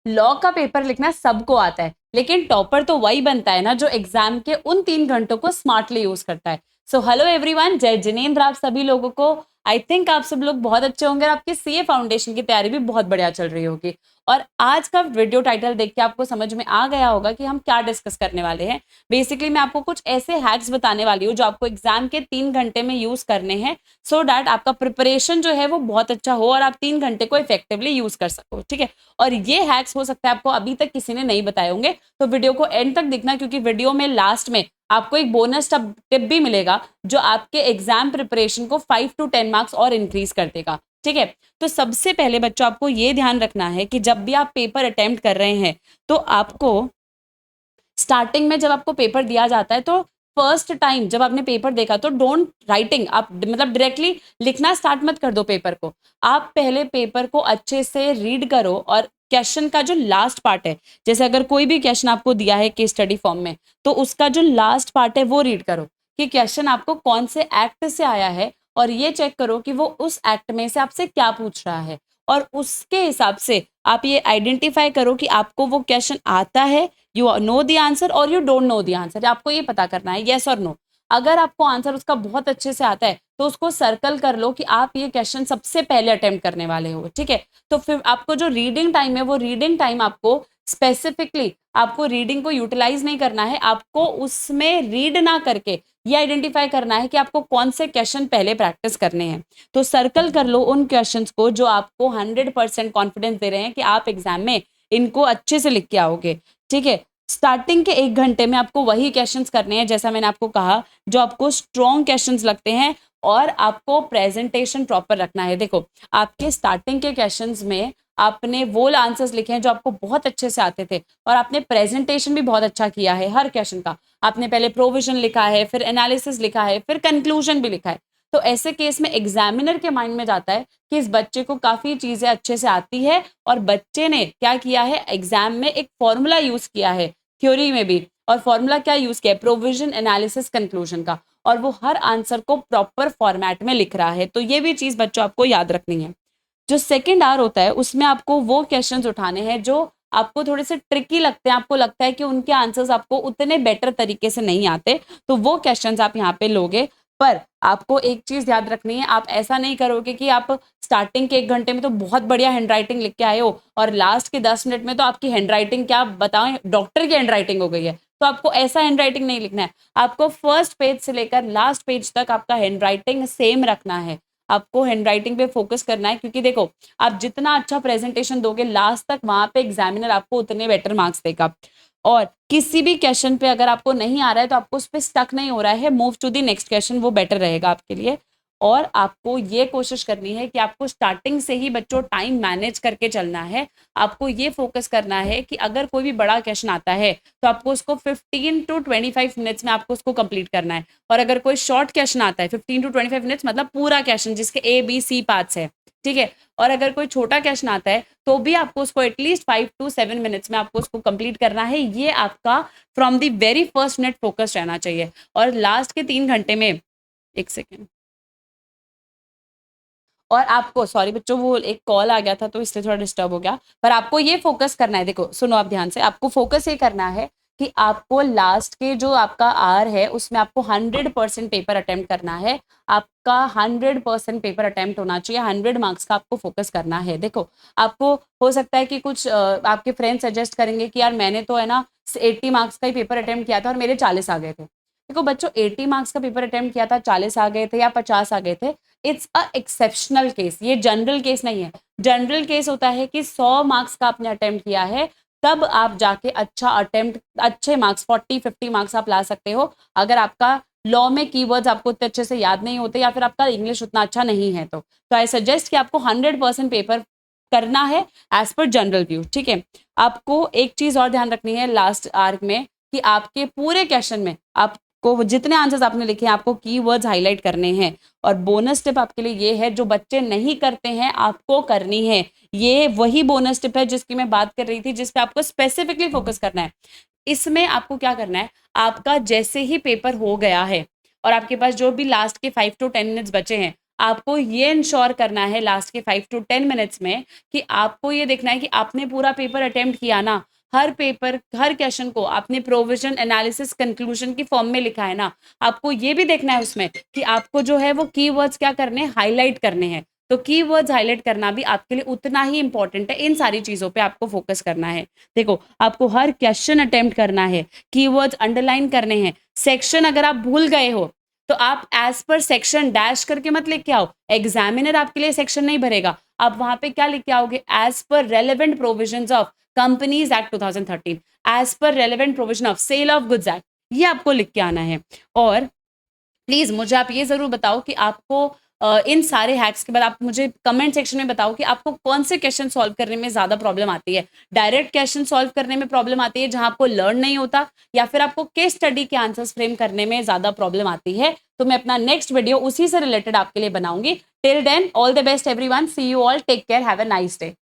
Law का paper लिखना सबको आता है, लेकिन टॉपर तो वही बनता है ना जो एग्जाम के उन 3 घंटों को स्मार्टली यूज करता है। सो हेलो एवरीवन, जय जिनेंद्र आप सभी लोगों को। आई थिंक आप सब लोग बहुत अच्छे होंगे और आपकी सीए फाउंडेशन की तैयारी भी बहुत बढ़िया चल रही होगी। और आज का वीडियो टाइटल देख के आपको समझ में आ गया होगा कि हम क्या डिस्कस करने वाले हैं। बेसिकली मैं आपको कुछ ऐसे हैक्स बताने वाली हूँ जो आपको एग्जाम के 3 घंटे में यूज करने हैं, सो दैट आपका प्रिपरेशन जो है वो बहुत अच्छा हो और आप 3 घंटे को इफेक्टिवली यूज कर सको। ठीक है, और ये हैक्स हो सकता है आपको अभी तक किसी ने नहीं बताए होंगे, तो वीडियो को एंड तक देखना, क्योंकि वीडियो में लास्ट में आपको एक बोनस टिप भी मिलेगा जो आपके एग्जाम प्रिपरेशन को 5 to 10 मार्क्स और इंक्रीज कर देगा। ठीक है, तो सबसे पहले बच्चों आपको ये ध्यान रखना है कि जब भी आप पेपर अटेम्प्ट कर रहे हैं तो आपको स्टार्टिंग में जब आपको पेपर दिया जाता है तो फर्स्ट टाइम जब आपने पेपर देखा तो डोंट राइटिंग, आप मतलब डायरेक्टली लिखना स्टार्ट मत कर दो पेपर को। आप पहले पेपर को अच्छे से रीड करो और क्वेश्चन का जो लास्ट पार्ट है, जैसे अगर कोई भी क्वेश्चन आपको दिया है केस स्टडी फॉर्म में, तो उसका जो लास्ट पार्ट है वो रीड करो कि क्वेश्चन आपको कौन से एक्ट से आया है, और ये चेक करो कि वो उस एक्ट में से आपसे क्या पूछ रहा है, और उसके हिसाब से आप ये आइडेंटिफाई करो कि आपको वो क्वेश्चन आता है, यू नो द आंसर और you don't know the answer. आपको ये पता करना है येस और नो। अगर आपको आंसर उसका बहुत अच्छे से आता है तो उसको सर्कल कर लो कि आप ये क्वेश्चन सबसे पहले अटेम्प्ट करने वाले हो। ठीक है, तो फिर आपको जो रीडिंग टाइम है वो रीडिंग टाइम आपको स्पेसिफिकली आपको रीडिंग को यूटिलाइज नहीं करना है, आपको उसमें रीड ना करके ये आइडेंटिफाई करना है कि आपको कौन से क्वेश्चन पहले प्रैक्टिस करने हैं। तो सर्कल कर लो उन क्वेश्चंस को जो आपको 100% कॉन्फिडेंस दे रहे हैं कि आप एग्जाम में इनको अच्छे से लिख के आओगे। ठीक है, स्टार्टिंग के 1 घंटे में आपको वही क्वेश्चंस करने हैं जैसा मैंने आपको कहा, जो आपको स्ट्रॉन्ग क्वेश्चंस लगते हैं, और आपको प्रेजेंटेशन प्रॉपर रखना है। देखो, आपके स्टार्टिंग के क्वेश्चंस में आपने वो आंसर्स लिखे हैं जो आपको बहुत अच्छे से आते थे, और आपने प्रेजेंटेशन भी बहुत अच्छा किया है हर क्वेश्चन का। आपने पहले प्रोविजन लिखा है, फिर एनालिसिस लिखा है, फिर कंक्लूजन भी लिखा है। तो ऐसे केस में एग्जामिनर के माइंड में जाता है कि इस बच्चे को काफी चीजें अच्छे से आती है, और बच्चे ने क्या किया है, एग्जाम में एक फॉर्मूला यूज किया है थ्योरी में भी। और फॉर्मूला क्या यूज किया है, प्रोविजन एनालिसिस कंक्लूजन का, और वो हर आंसर को प्रॉपर फॉर्मेट में लिख रहा है। तो ये भी चीज बच्चों आपको याद रखनी है। जो सेकेंड आवर होता है उसमें आपको वो क्वेश्चंस उठाने हैं जो आपको थोड़े से ट्रिकी लगते हैं, आपको लगता है कि उनके आंसर्स आपको उतने बेटर तरीके से नहीं आते, तो वो क्वेश्चंस आप यहाँ पे लोगे। पर आपको एक चीज याद रखनी है, आप ऐसा नहीं करोगे कि आप स्टार्टिंग के 1 घंटे में तो बहुत बढ़िया हैंडराइटिंग लिख के आए हो और लास्ट के 10 मिनट में तो आपकी हैंडराइटिंग क्या बताएं, डॉक्टर की हैंडराइटिंग हो गई है। तो आपको ऐसा हैंडराइटिंग नहीं लिखना है, आपको फर्स्ट पेज से लेकर लास्ट पेज तक आपका हैंडराइटिंग सेम रखना है। आपको हैंडराइटिंग पे फोकस करना है, क्योंकि देखो, आप जितना अच्छा प्रेजेंटेशन दोगे लास्ट तक, वहां पे एग्जामिनर आपको उतने बेटर मार्क्स देगा। और किसी भी क्वेश्चन पे अगर आपको नहीं आ रहा है तो आपको उस पर स्टक नहीं हो रहा है, move to the next question, वो बेटर रहेगा आपके लिए। और आपको ये कोशिश करनी है कि आपको स्टार्टिंग से ही बच्चों टाइम मैनेज करके चलना है। आपको ये फोकस करना है कि अगर कोई भी बड़ा क्वेश्चन आता है तो आपको उसको 15 to 25 मिनट्स में आपको उसको कंप्लीट करना है, और अगर कोई शॉर्ट क्वेश्चन आता है 15 to 25 मिनट्स मतलब पूरा क्वेश्चन जिसके A B C पार्ट्स है, ठीक है, और अगर कोई छोटा क्वेश्चन आता है तो भी आपको उसको एटलीस्ट 5 to 7 मिनट्स में आपको उसको कंप्लीट करना है। ये आपका from the very first minute focus रहना चाहिए। और लास्ट के 3 घंटे में, एक सेकेंड, और आपको सॉरी बच्चों, वो एक कॉल आ गया था तो इसलिए थोड़ा डिस्टर्ब हो गया, पर आपको ये फोकस करना है। देखो सुनो आप ध्यान से, आपको फोकस ये करना है कि आपको लास्ट के जो आपका आवर है उसमें आपको 100% पेपर अटेम्प्ट करना है। आपका 100% पेपर अटेम्प्ट होना चाहिए, 100 मार्क्स का आपको फोकस करना है। देखो, आपको हो सकता है कि कुछ आपके फ्रेंड्स सजेस्ट करेंगे कि यार मैंने तो है ना 80 मार्क्स का ही पेपर अटेम्प्ट किया था और मेरे 40 आ गए थे। देखो बच्चों, 80 मार्क्स का पेपर अटेम्प्ट किया था, 40 आ गए थे या 50 आ गए थे, इट्स अ एक्सेप्शनल केस, ये जनरल केस नहीं है। जनरल केस होता है कि 100 मार्क्स का आपने अटेम्प्ट किया है, तब आप जाके अच्छा अटेम्प्ट, अच्छे मार्क्स 40-50 मार्क्स आप ला सकते हो। अगर आपका लॉ में कीवर्ड्स आपको उतने अच्छे से याद नहीं होते या फिर आपका इंग्लिश उतना अच्छा नहीं है, तो आई सजेस्ट कि आपको 100% पेपर करना है एज पर जनरल व्यू। ठीक है, आपको एक चीज और ध्यान रखनी है लास्ट आर्क में, कि आपके पूरे क्वेश्चन में आपको जितने आंसर्स आपने लिखे हैं आपको कीवर्ड्स हाईलाइट करने हैं। और बोनस टिप आपके लिए ये है, जो बच्चे नहीं करते हैं आपको करनी है। ये वही बोनस टिप है जिसकी मैं बात कर रही थी, जिसपे आपको स्पेसिफिकली फोकस करना है। इसमें आपको क्या करना है, आपका जैसे ही पेपर हो गया है और आपके पास जो भी लास्ट के 5 to 10 मिनट्स बचे हैं, आपको ये इंश्योर करना है लास्ट के 5 to 10 मिनट्स में कि आपको ये देखना है कि आपने पूरा पेपर अटेम्प्ट किया ना, हर पेपर, हर क्वेश्चन को आपने प्रोविजन, एनालिसिस, कंक्लूजन की फॉर्म में लिखा है ना। आपको ये भी देखना है उसमें कि आपको जो है वो कीवर्ड्स क्या करने हैं, हाईलाइट करने हैं। तो कीवर्ड्स हाईलाइट करना भी आपके लिए उतना ही इंपॉर्टेंट है। इन सारी चीज़ों पे आपको फोकस करना है। देखो, आपको हर क्वेश्चन अटेम्प्ट करना है, कीवर्ड्स अंडरलाइन करने हैं। सेक्शन अगर आप भूल गए हो तो आप एज पर सेक्शन डैश करके मत लिख के आओ। एग्जामिनर आपके लिए सेक्शन नहीं भरेगा, आप वहां पे क्या लिख के आओगे, as per relevant provisions of companies act 2013, as per relevant provision of sale of goods act, ये आपको लिख के आना है। और प्लीज मुझे आप ये जरूर बताओ कि आपको इन सारे हैक्स के बाद आप मुझे कमेंट सेक्शन में बताओ कि आपको कौन से क्वेश्चन सॉल्व करने में ज्यादा प्रॉब्लम आती है। डायरेक्ट क्वेश्चन सॉल्व करने में प्रॉब्लम आती है जहां आपको लर्न नहीं होता, या फिर आपको केस स्टडी के आंसर्स फ्रेम करने में ज्यादा प्रॉब्लम आती है। तो मैं अपना नेक्स्ट वीडियो उसी से रिलेटेड आपके लिए बनाऊंगी। Till then, all the best everyone, see you all, take care, have a nice day.